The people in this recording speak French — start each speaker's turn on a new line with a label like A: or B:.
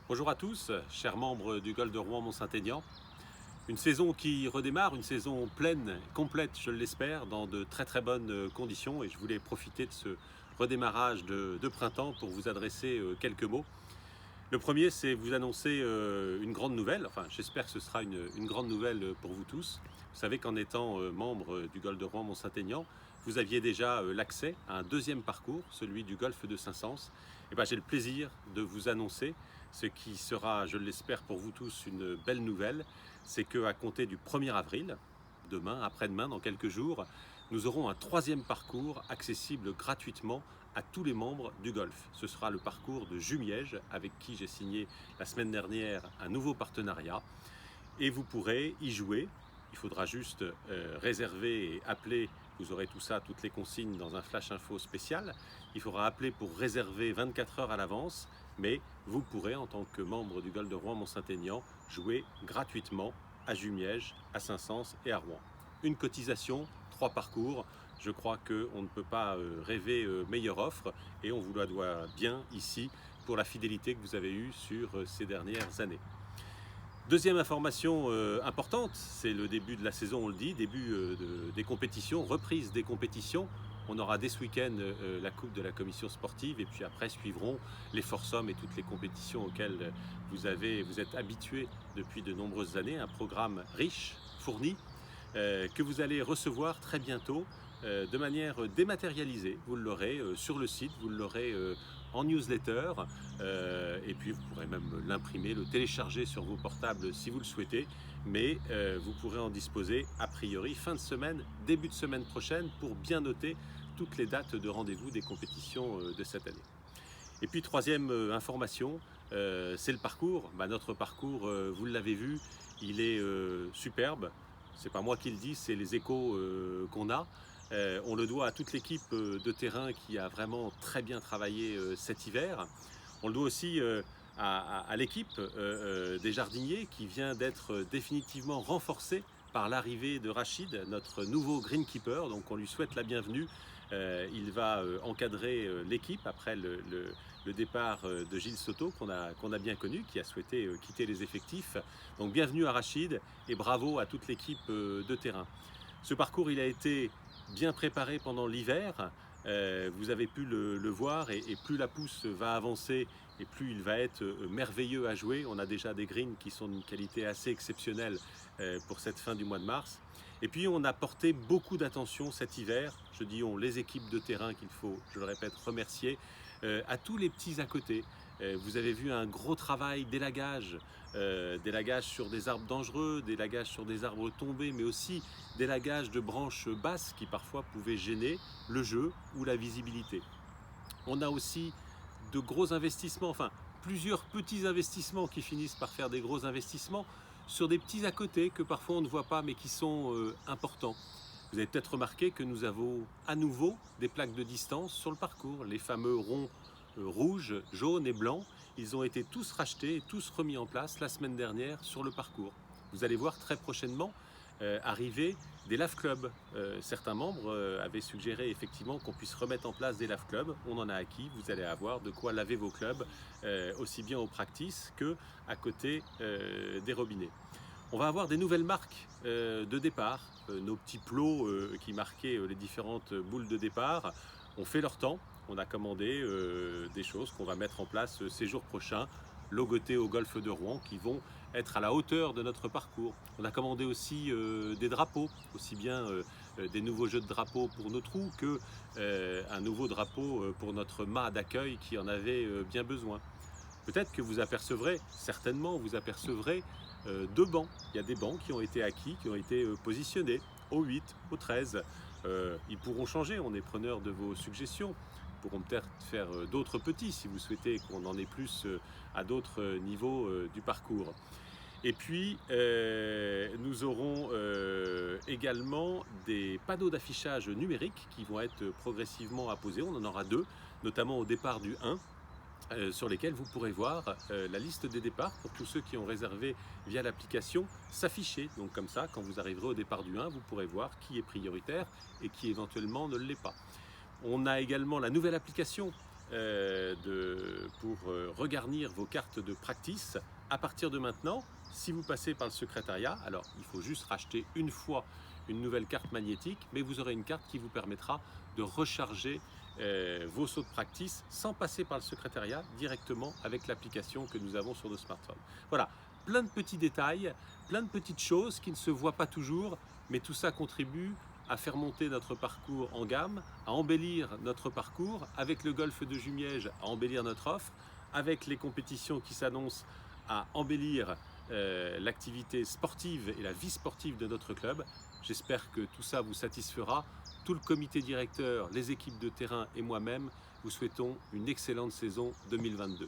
A: Bonjour à tous, chers membres du Golf de Rouen-Mont-Saint-Aignan. Une saison qui redémarre, une saison pleine, complète, je l'espère, dans de très bonnes conditions. Et je voulais profiter de ce redémarrage de printemps pour vous adresser quelques mots. Le premier, c'est vous annoncer une grande nouvelle. Enfin, j'espère que ce sera une grande nouvelle pour vous tous. Vous savez qu'en étant membre du Golf de Rouen-Mont-Saint-Aignan, vous aviez déjà l'accès à un deuxième parcours, celui du Golfe de Saint-Saëns. Et ben, j'ai le plaisir de vous annoncer ce qui sera, je l'espère pour vous tous, une belle nouvelle. C'est qu'à compter du 1er avril, demain, après-demain, dans quelques jours, nous aurons un troisième parcours accessible gratuitement à tous les membres du Golf. Ce sera le parcours de Jumièges, avec qui j'ai signé la semaine dernière un nouveau partenariat. Et vous pourrez y jouer. Il faudra juste réserver et appeler. Vous aurez tout ça, toutes les consignes dans un flash info spécial. Il faudra appeler pour réserver 24 heures à l'avance. Mais vous pourrez, en tant que membre du Golf de Rouen-Mont-Saint-Aignan, jouer gratuitement à Jumièges, à Saint-Saëns et à Rouen. Une cotisation, 3 parcours. Je crois qu'on ne peut pas rêver meilleure offre et on vous la doit bien ici pour la fidélité que vous avez eue sur ces dernières années. Deuxième information importante, c'est le début de la saison, on le dit, début des compétitions, reprise des compétitions. On aura dès ce week-end la Coupe de la Commission sportive et puis après suivront les foursomes et toutes les compétitions auxquelles vous êtes habitués depuis de nombreuses années. Un programme riche, fourni, que vous allez recevoir très bientôt de manière dématérialisée. Vous l'aurez sur le site, vous l'aurez en newsletter et puis vous pourrez même l'imprimer, le télécharger sur vos portables si vous le souhaitez, mais vous pourrez en disposer a priori fin de semaine, début de semaine prochaine pour bien noter toutes les dates de rendez-vous des compétitions de cette année. Et puis troisième information, c'est le parcours. Notre parcours, vous l'avez vu, il est superbe. C'est pas moi qui le dis, c'est les échos qu'on a. On le doit à toute l'équipe de terrain qui a vraiment très bien travaillé cet hiver. On le doit aussi à l'équipe des jardiniers qui vient d'être définitivement renforcée par l'arrivée de Rachid, notre nouveau greenkeeper. Donc on lui souhaite la bienvenue. Il va encadrer l'équipe après le départ de Gilles Soto qu'on a bien connu, qui a souhaité quitter les effectifs. Donc bienvenue à Rachid et bravo à toute l'équipe de terrain. Ce parcours, il a été bien préparé pendant l'hiver. Vous avez pu le voir et plus la pousse va avancer et plus il va être merveilleux à jouer. On a déjà des greens qui sont d'une qualité assez exceptionnelle pour cette fin du mois de mars. Et puis on a porté beaucoup d'attention cet hiver, je dis on, les équipes de terrain qu'il faut, je le répète, remercier, à tous les petits à côté. Vous avez vu un gros travail d'élagage, sur des arbres dangereux, d'élagage sur des arbres tombés, mais aussi d'élagage de branches basses qui parfois pouvaient gêner le jeu ou la visibilité. On a aussi de gros investissements, enfin plusieurs petits investissements qui finissent par faire des gros investissements sur des petits à côté que parfois on ne voit pas mais qui sont importants. Vous avez peut-être remarqué que nous avons à nouveau des plaques de distance sur le parcours, les fameux ronds rouges, jaunes et blancs. Ils ont été tous rachetés et tous remis en place la semaine dernière sur le parcours. Vous allez voir très prochainement arriver des lave clubs. Certains membres avaient suggéré effectivement qu'on puisse remettre en place des lave clubs. On en a acquis, vous allez avoir de quoi laver vos clubs, aussi bien au practice que à côté des robinets. On va avoir des nouvelles marques de départ. Nos petits plots qui marquaient les différentes boules de départ ont fait leur temps. On a commandé des choses qu'on va mettre en place ces jours prochains, logotés au Golfe de Rouen, qui vont être à la hauteur de notre parcours. On a commandé aussi des drapeaux, aussi bien des nouveaux jeux de drapeaux pour nos trous que un nouveau drapeau pour notre mât d'accueil qui en avait bien besoin. Peut-être que vous apercevrez, certainement vous apercevrez 2 bancs. Il y a des bancs qui ont été acquis, qui ont été positionnés au 8, au 13. Ils pourront changer, on est preneur de vos suggestions. Ils pourront peut-être faire d'autres petits si vous souhaitez qu'on en ait plus à d'autres niveaux du parcours. Et puis, nous auront également des panneaux d'affichage numériques qui vont être progressivement apposés. On en aura 2, notamment au départ du 1. Sur lesquels vous pourrez voir la liste des départs pour tous ceux qui ont réservé via l'application s'afficher. Donc comme ça, quand vous arriverez au départ du 1, vous pourrez voir qui est prioritaire et qui éventuellement ne l'est pas. On a également la nouvelle application pour regarnir vos cartes de practice. À partir de maintenant, si vous passez par le secrétariat, alors il faut juste racheter une fois une nouvelle carte magnétique, mais vous aurez une carte qui vous permettra de recharger vos sauts de practice sans passer par le secrétariat, directement avec l'application que nous avons sur nos smartphones. Voilà, plein de petits détails, plein de petites choses qui ne se voient pas toujours, mais tout ça contribue à faire monter notre parcours en gamme, à embellir notre parcours, avec le golf de Jumièges, à embellir notre offre, avec les compétitions qui s'annoncent, à embellir l'activité sportive et la vie sportive de notre club. J'espère que tout ça vous satisfera. Tout le comité directeur, les équipes de terrain et moi-même vous souhaitons une excellente saison 2022.